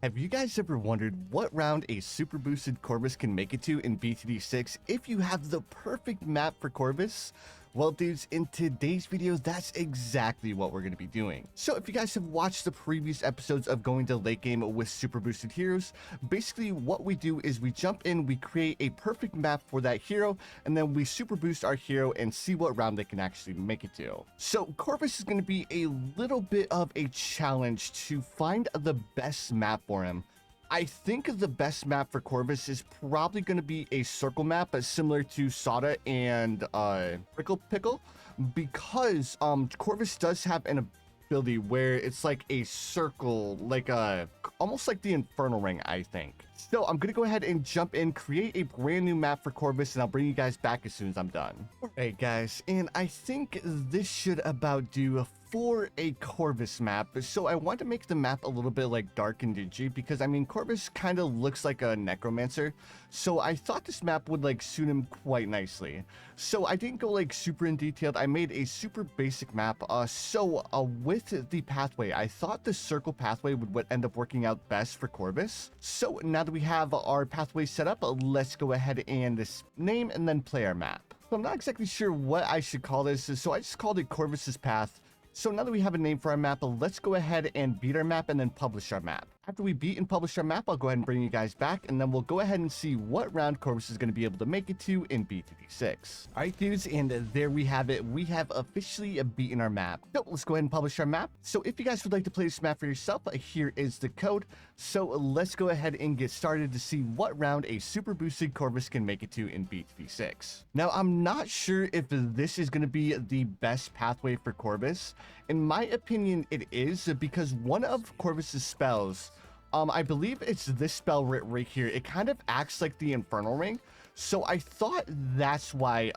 Have you guys ever wondered what round a super boosted Corvus can make it to in BTD6 if you have the perfect map for Corvus? Well, dudes, in today's video, that's exactly what we're going to be doing. So if you guys have watched the previous episodes of going to late game with super boosted heroes, basically what we do is we jump in, we create a perfect map for that hero, and then we super boost our hero and see what round they can actually make it to. So Corvus is going to be a little bit of a challenge to find the best map for him. I think the best map for Corvus is probably going to be a circle map, similar to Soda and Prickle Pickle, because Corvus does have an ability where it's like a circle, like almost like the Infernal Ring, I think. So I'm gonna go ahead and jump in, create a brand new map for Corvus, and I'll bring you guys back as soon as I'm done. Alright guys, and I think this should about do for a Corvus map. So I want to make the map a little bit like dark and dingy because I mean Corvus kind of looks like a necromancer, so I thought this map would like suit him quite nicely. So I didn't go like super in detailed. I made a super basic map. With the pathway, I thought the circle pathway would end up working out best for Corvus. So now that we have our pathway set up, let's go ahead and name and then play our map. So I'm not exactly sure what I should call this, so I just called it Corvus's Path. So now that we have a name for our map, let's go ahead and beat our map and then publish our map. After we beat and publish our map, I'll go ahead and bring you guys back, and then we'll go ahead and see what round Corvus is going to be able to make it to in BTD6. Alright dudes, and there we have it. We have officially beaten our map. So let's go ahead and publish our map. So if you guys would like to play this map for yourself, here is the code. So let's go ahead and get started to see what round a super boosted Corvus can make it to in BTD6. Now, I'm not sure if this is going to be the best pathway for Corvus. In my opinion, it is, because one of Corvus's spells, I believe it's this spell right here. It kind of acts like the Infernal Ring. So I thought that's why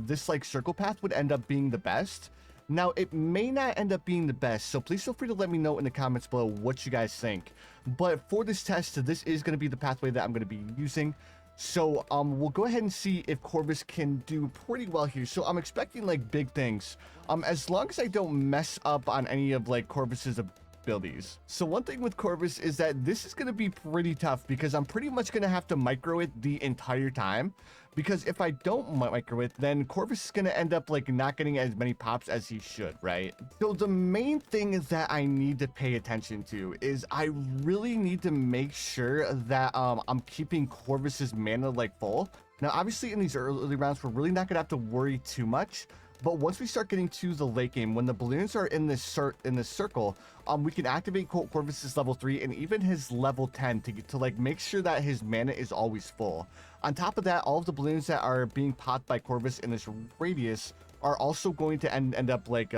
this like circle path would end up being the best. Now, it may not end up being the best, so please feel free to let me know in the comments below what you guys think. But for this test, this is going to be the pathway that I'm going to be using. So we'll go ahead and see if Corvus can do pretty well here. So I'm expecting like big things, as long as I don't mess up on any of like Corvus's abilities. So one thing with Corvus is that this is going to be pretty tough because I'm pretty much going to have to micro it the entire time, because if I don't micro it, then Corvus is going to end up like not getting as many pops as he should, right? So the main thing that I need to pay attention to is I really need to make sure that I'm keeping Corvus's mana like full. Now obviously in these early rounds we're really not gonna have to worry too much, but once we start getting to the late game, when the balloons are in this circle, we can activate Corvus's level 3 and even his level 10 to like make sure that his mana is always full. On top of that, all of the balloons that are being popped by Corvus in this radius are also going to end up like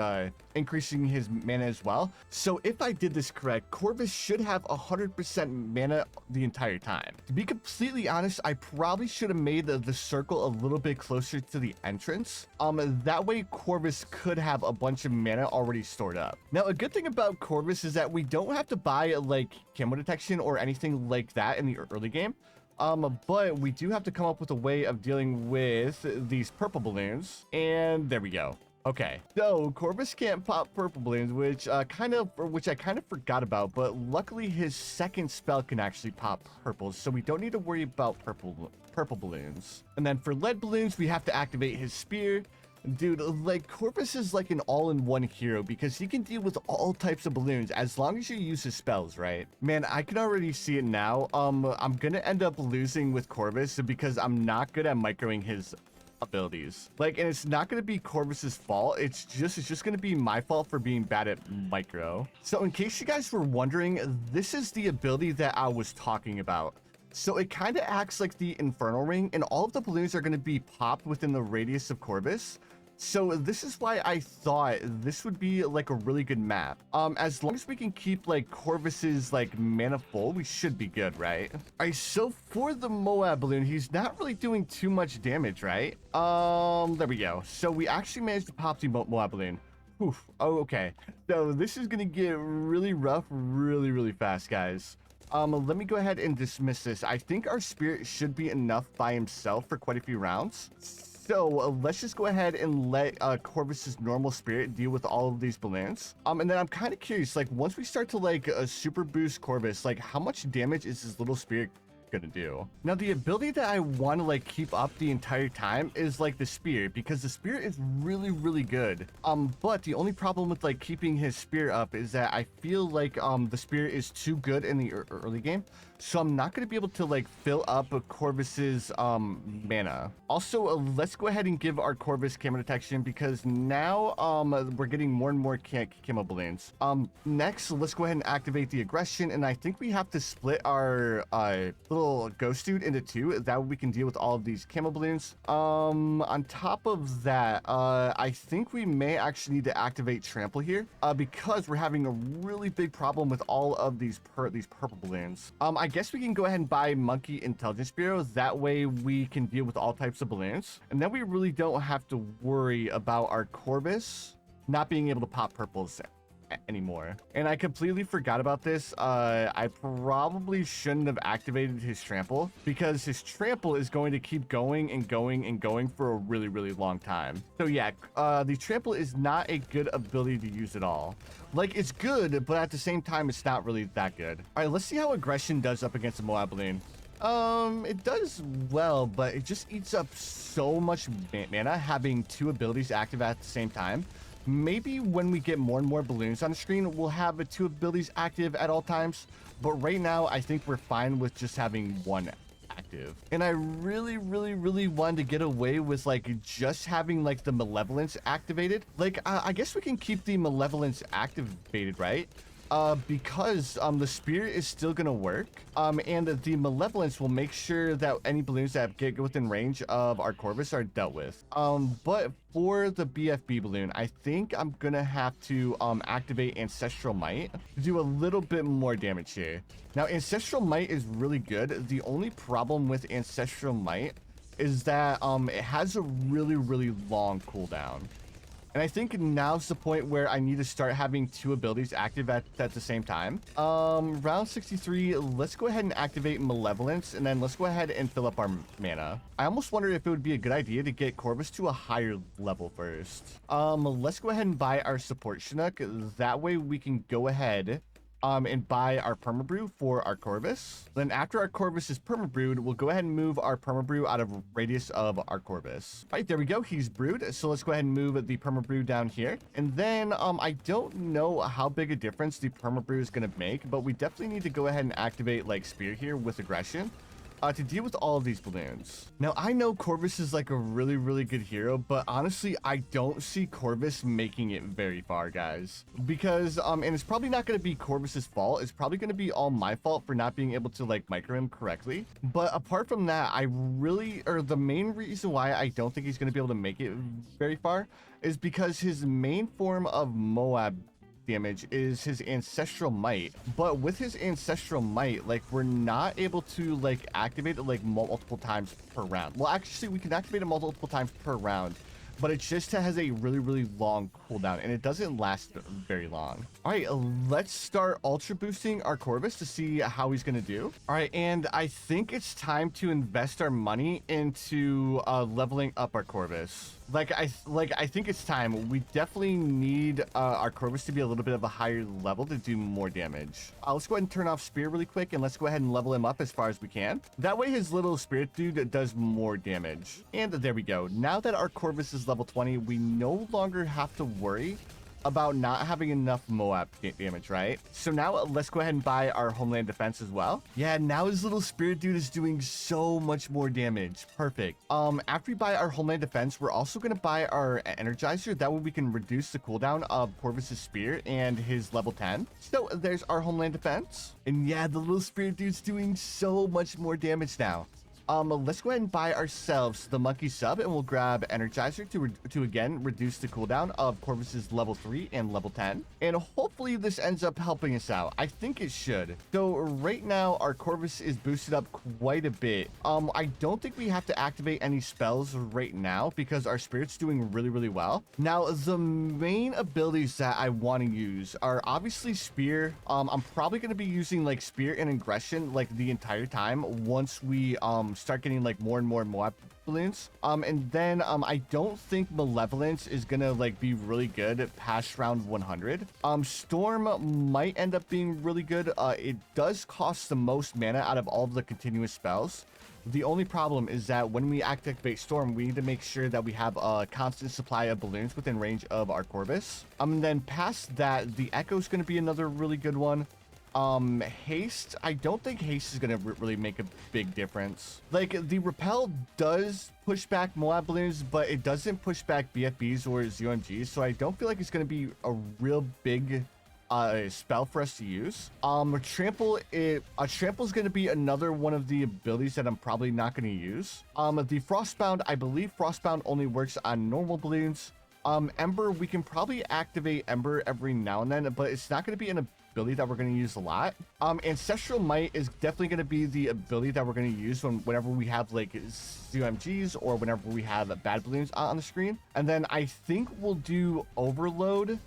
increasing his mana as well. So if I did this correct, Corvus should have 100% mana the entire time. To be completely honest, I probably should have made the circle a little bit closer to the entrance. That way Corvus could have a bunch of mana already stored up. Now, a good thing about Corvus is that we don't have to buy like camo detection or anything like that in the early game. But we do have to come up with a way of dealing with these purple balloons, and there we go. Okay, so Corvus can't pop purple balloons, which I kind of forgot about, but luckily his second spell can actually pop purples, so we don't need to worry about purple balloons. And then for lead balloons, we have to activate his spear. Dude, like Corvus is like an all-in-one hero because he can deal with all types of balloons as long as you use his spells, right? Man, I can already see it now. I'm gonna end up losing with Corvus because I'm not good at microing his abilities. Like, and it's not gonna be Corvus's fault. It's just gonna be my fault for being bad at micro. So in case you guys were wondering, this is the ability that I was talking about. So it kind of acts like the Infernal Ring, and all of the balloons are going to be popped within the radius of Corvus. So this is why I thought this would be like a really good map. As long as we can keep like Corvus's like mana full, we should be good, right? Alright, so for the Moab balloon, he's not really doing too much damage, right? There we go. So we actually managed to pop the Moab balloon. Oof. Oh, okay. So this is going to get really rough really fast, guys. Let me go ahead and dismiss this. I think our spirit should be enough by himself for quite a few rounds. So let's just go ahead and let Corvus's normal spirit deal with all of these balloons. And then I'm kind of curious, like once we start to like super boost Corvus, like how much damage is his little spirit gonna do? Now the ability that I want to like keep up the entire time is like the spirit, because the spirit is really good. But the only problem with like keeping his spirit up is that I feel like the spirit is too good in the early game, so I'm not going to be able to like fill up Corvus's mana. Also, let's go ahead and give our Corvus camo detection, because now we're getting more and more camo balloons. Next, let's go ahead and activate the aggression, and I think we have to split our little ghost dude into two. That way we can deal with all of these camo balloons. On top of that, I think we may actually need to activate trample here, because we're having a really big problem with all of these purple balloons. I guess we can go ahead and buy Monkey Intelligence Bureau. That way we can deal with all types of balloons. And then we really don't have to worry about our Corvus not being able to pop purples anymore. And I completely forgot about this. I probably shouldn't have activated his trample, because his trample is going to keep going and going and going for a really long time. So yeah, the trample is not a good ability to use at all. Like, it's good, but at the same time, it's not really that good. All right, let's see how aggression does up against a Moab balloon. It does well, but it just eats up so much mana having two abilities active at the same time. Maybe when we get more and more balloons on the screen, we'll have the two abilities active at all times. But right now, I think we're fine with just having one active. And I really wanted to get away with like just having like the malevolence activated. Like, I guess we can keep the malevolence activated, right? Because the spirit is still gonna work, and the malevolence will make sure that any balloons that get within range of our Corvus are dealt with. But for the BFB balloon, I think I'm gonna have to activate Ancestral Might to do a little bit more damage here. Now, Ancestral Might is really good. The only problem with Ancestral Might is that it has a really long cooldown. And I think now's the point where I need to start having two abilities active at the same time. Round 63, let's go ahead and activate Malevolence, and then let's go ahead and fill up our mana. I almost wonder if it would be a good idea to get Corvus to a higher level first. Let's go ahead and buy our support Chinook. That way we can go ahead and buy our permabrew for our Corvus. Then after our Corvus is permabrewed, we'll go ahead and move our permabrew out of radius of our Corvus. All right, there we go. He's brewed. So let's go ahead and move the permabrew down here. And then I don't know how big a difference the permabrew is going to make, but we definitely need to go ahead and activate like Spear here with aggression. To deal with all of these balloons. Now, I know Corvus is like a really good hero, but honestly, I don't see Corvus making it very far, guys. Because, and it's probably not going to be Corvus's fault. It's probably going to be all my fault for not being able to like micro him correctly. But apart from that, the main reason why I don't think he's going to be able to make it very far is because his main form of Moab damage is his Ancestral Might. But with his Ancestral Might, like, we're not able to like activate it like multiple times per round. Well, actually we can activate it multiple times per round, but it just has a really long cooldown, and it doesn't last very long. All right, let's start ultra boosting our Corvus to see how he's gonna do. All right, and I think it's time to invest our money into leveling up our Corvus. I think it's time. We definitely need our Corvus to be a little bit of a higher level to do more damage. Let's go ahead and turn off Spear really quick, and let's go ahead and level him up as far as we can. That way his little spirit dude does more damage. And there we go. Now that our Corvus is level 20, we no longer have to worry about not having enough Moab damage, right? So now let's go ahead and buy our Homeland Defense as well. Yeah, now his little spirit dude is doing so much more damage. Perfect. After we buy our Homeland Defense, we're also going to buy our Energizer. That way we can reduce the cooldown of Corvus's spear and his level 10. So there's our Homeland Defense. And yeah, the little spirit dude's doing so much more damage now. Let's go ahead and buy ourselves the monkey sub, and we'll grab Energizer to again reduce the cooldown of Corvus's level 3 and level 10. And hopefully this ends up helping us out. I think it should. So right now our Corvus is boosted up quite a bit. I don't think we have to activate any spells right now because our spirit's doing really well. Now the main abilities that I want to use are obviously Spear. I'm probably going to be using like Spear and Aggression like the entire time once we start getting like more and more Moab balloons. And then I don't think Malevolence is gonna like be really good past round 100. Storm might end up being really good. It does cost the most mana out of all of the continuous spells. The only problem is that when we activate Storm, we need to make sure that we have a constant supply of balloons within range of our Corvus. And then past that, the Echo is going to be another really good one. Haste, I don't think haste is going to really make a big difference. Like, the repel does push back Moab balloons, but it doesn't push back BFBs or ZOMGs, so I don't feel like it's going to be a real big spell for us to use. Trample is going to be another one of the abilities that I'm probably not going to use. The Frostbound, I believe Frostbound only works on normal balloons. Ember, we can probably activate Ember every now and then, but it's not going to be an ability that we're going to use a lot. Ancestral Might is definitely going to be the ability that we're going to use whenever we have like ZOMGs or whenever we have bad balloons on the screen. And then I think we'll do Overload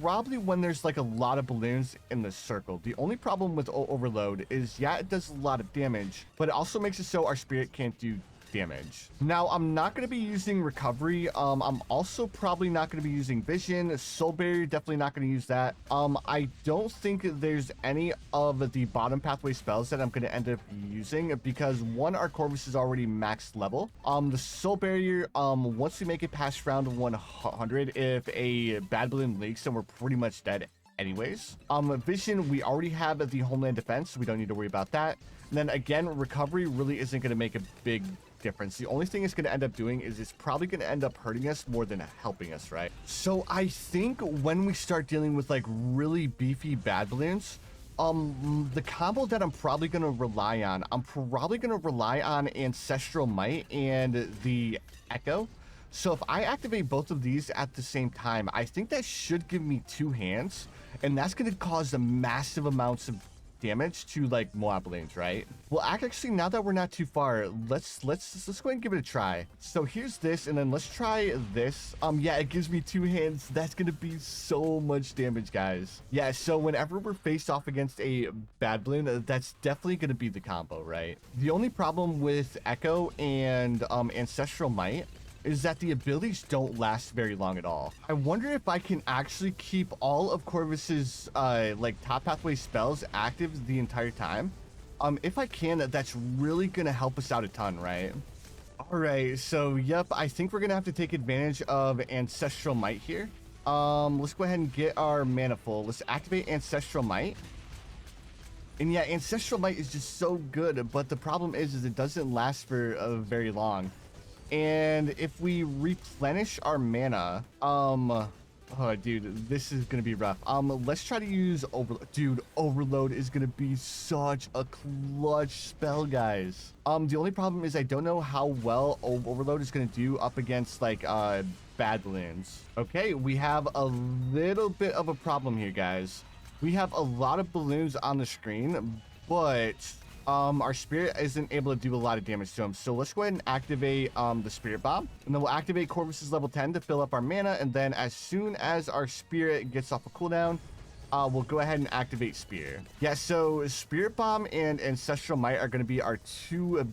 probably when there's like a lot of balloons in the circle. The only problem with Overload is, yeah, it does a lot of damage, but it also makes it so our spirit can't do damage. Now, I'm not going to be using Recovery. I'm also probably not going to be using Vision. Soul Barrier, definitely not going to use that. I don't think there's any of the bottom pathway spells that I'm going to end up using because one, our Corvus is already max level. The Soul Barrier, once we make it past round 100, if a bad balloon leaks, then we're pretty much dead anyways. Vision, we already have the Homeland Defense, so we don't need to worry about that. And then again, Recovery really isn't going to make a big difference. The only thing it's going to end up doing is it's probably going to end up hurting us more than helping us, right? So I think when we start dealing with like really beefy bad balloons, the combo that I'm probably going to rely on, Ancestral Might and the Echo. So if I activate both of these at the same time, I think that should give me two hands, and that's going to cause a massive amounts of damage to like Moab balloons, right? Well, actually, now that we're not too far, let's go ahead and give it a try. So here's this, and then let's try this. Yeah, it gives me two hands. That's gonna be so much damage, guys. Yeah, so whenever we're faced off against a bad balloon, that's definitely gonna be the combo, right? The only problem with Echo and Ancestral Might is that the abilities don't last very long at all. I wonder if I can actually keep all of Corvus's like top pathway spells active the entire time. If I can, that's really gonna help us out a ton, right? All right, so yep, I think we're gonna have to take advantage of Ancestral Might here. Let's go ahead and get our mana full. Let's activate Ancestral Might. And yeah, Ancestral Might is just so good, but the problem is it doesn't last for very long. And if we replenish our mana, oh dude, this is gonna be rough. Let's try to use Overload. Dude, Overload is gonna be such a clutch spell, guys. The only problem is I don't know how well Overload is gonna do up against like bad balloons. Okay, we have a little bit of a problem here, guys. We have a lot of balloons on the screen, but our spirit isn't able to do a lot of damage to him. So let's go ahead and activate the Spirit Bomb, and then we'll activate Corvus's level 10 to fill up our mana. And then as soon as our spirit gets off a cooldown, we'll go ahead and activate Spear. Yeah, so Spirit Bomb and Ancestral Might are going to be our two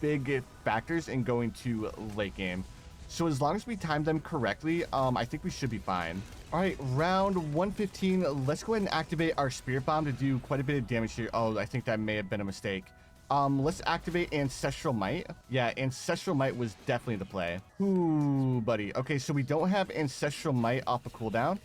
big factors in going to late game. So as long as we time them correctly, I think we should be fine. All right, round 115. Let's go ahead and activate our Spirit Bomb to do quite a bit of damage here. Oh, I think that may have been a mistake. Let's activate Ancestral Might. Yeah, Ancestral Might was definitely the play. Ooh, buddy. Okay, so we don't have Ancestral Might off a cooldown.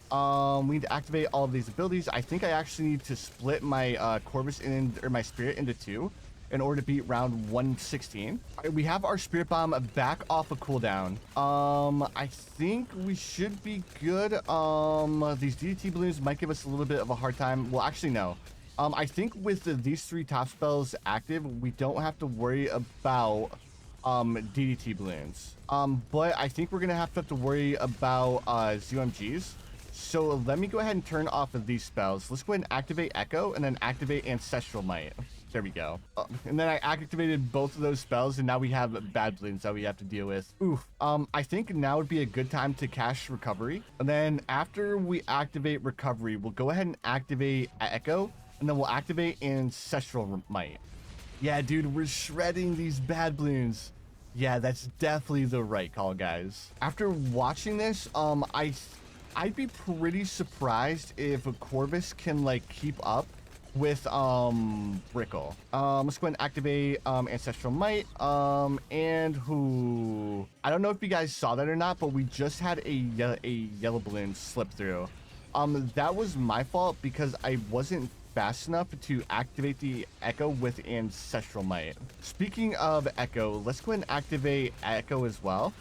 We need to activate all of these abilities. I think I actually need to split my Corvus or my Spirit into two in order to beat round 116. All right, we have our Spirit Bomb back off a cooldown. I think we should be good. These DDT balloons might give us a little bit of a hard time. Well, actually, no. I think with these three top spells active, we don't have to worry about DDT balloons. But I think we're gonna have to worry about ZOMGs. So let me go ahead and turn off of these spells. Let's go ahead and activate Echo and then activate Ancestral Might. There we go. And then I activated both of those spells, and now we have bad balloons that we have to deal with. Oof. I think now would be a good time to cast Recovery. And then after we activate Recovery, we'll go ahead and activate Echo, and then we'll activate Ancestral Might. Yeah, dude, we're shredding these bad balloons. Yeah, that's definitely the right call, guys. After watching this, I'd be pretty surprised if a Corvus can like keep up with Brickle. Let's go ahead and activate Ancestral Might. And who, I don't know if you guys saw that or not, but we just had a yellow balloon slip through. That was my fault because I wasn't fast enough to activate the Echo with Ancestral Might. Speaking of Echo, let's go ahead and activate Echo as well.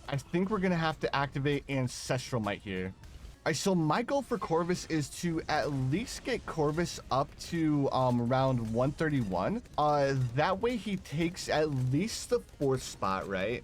I think we're gonna have to activate Ancestral Might here. All right, so my goal for Corvus is to at least get Corvus up to round 131. That way he takes at least the 4th spot, right?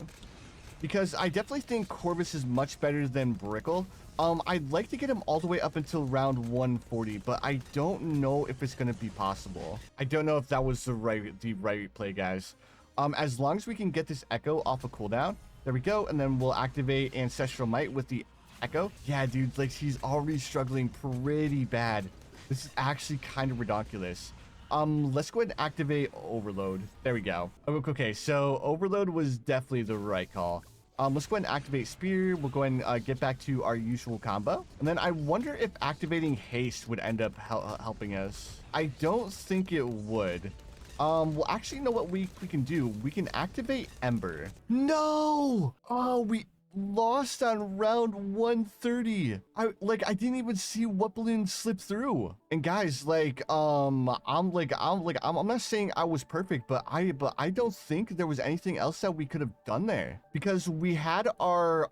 Because I definitely think Corvus is much better than Brickle. I'd like to get him all the way up until round 140, but I don't know if it's gonna be possible. I don't know if that was the right play, guys. As long as we can get this Echo off a cooldown, there we go, and then we'll activate Ancestral Might with the Echo. Yeah, dude, like he's already struggling pretty bad. This is actually kind of ridiculous. Let's go ahead and activate Overload. There we go. Okay, so Overload was definitely the right call. Let's go ahead and activate Spear. We'll go ahead and get back to our usual combo. And then I wonder if activating Haste would end up helping us. I don't think it would. Well, actually, you know what we can do? We can activate Ember. No! Oh, we lost on round 130. I didn't even see what balloon slipped through. And guys, I'm not saying I was perfect, but I don't think there was anything else that we could have done there, because we had our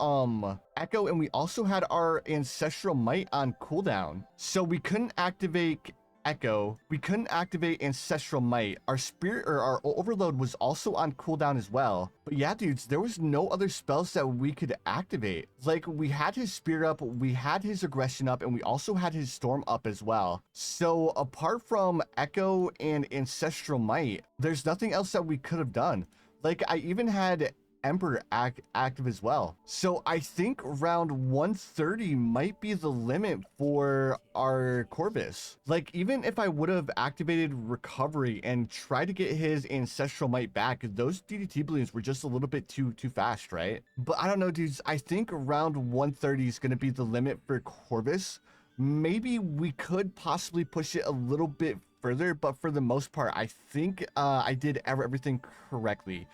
Echo and we also had our Ancestral Might on cooldown, so we couldn't activate Echo, we couldn't activate Ancestral Might. Our Spirit or our Overload was also on cooldown as well. But yeah, dudes, there was no other spells that we could activate. Like, we had his Spear up, we had his Aggression up, and we also had his Storm up as well. So apart from Echo and Ancestral Might, there's nothing else that we could have done. Like, I even had Ember active as well. So I think round 130 might be the limit for our Corvus. Like, even if I would have activated Recovery and tried to get his Ancestral Might back, those DDT balloons were just a little bit too fast, right? But I don't know, dudes. I think round 130 is going to be the limit for Corvus. Maybe we could possibly push it a little bit further, but for the most part, I think I did everything correctly.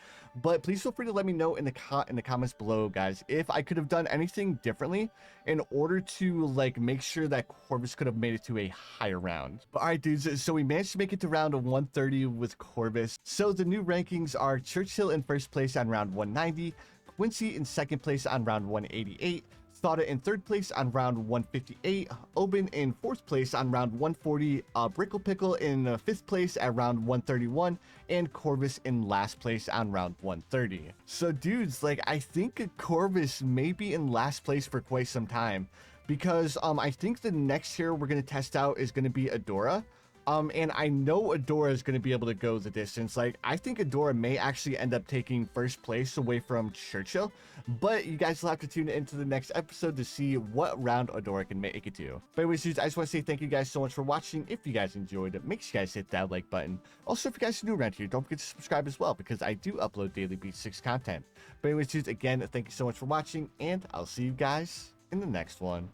But please feel free to let me know in the comments below, guys, if I could have done anything differently in order to like make sure that Corvus could have made it to a higher round. But all right, dudes, so we managed to make it to round 130 with Corvus. So the new rankings are Churchill in first place on round 190, Quincy in second place on round 188, Thada in third place on round 158, Oben in fourth place on round 140, Brickle Pickle in fifth place at round 131, and Corvus in last place on round 130. So dudes, like, I think Corvus may be in last place for quite some time, because I think the next hero we're going to test out is going to be Adora. And I know Adora is going to be able to go the distance. Like, I think Adora may actually end up taking first place away from Churchill, but you guys will have to tune into the next episode to see what round Adora can make it to. But anyways, dudes, I just want to say thank you guys so much for watching. If you guys enjoyed it, make sure you guys hit that like button. Also, if you guys are new around here, don't forget to subscribe as well, because I do upload daily BT6 content. But anyways, dudes, again, thank you so much for watching, and I'll see you guys in the next one.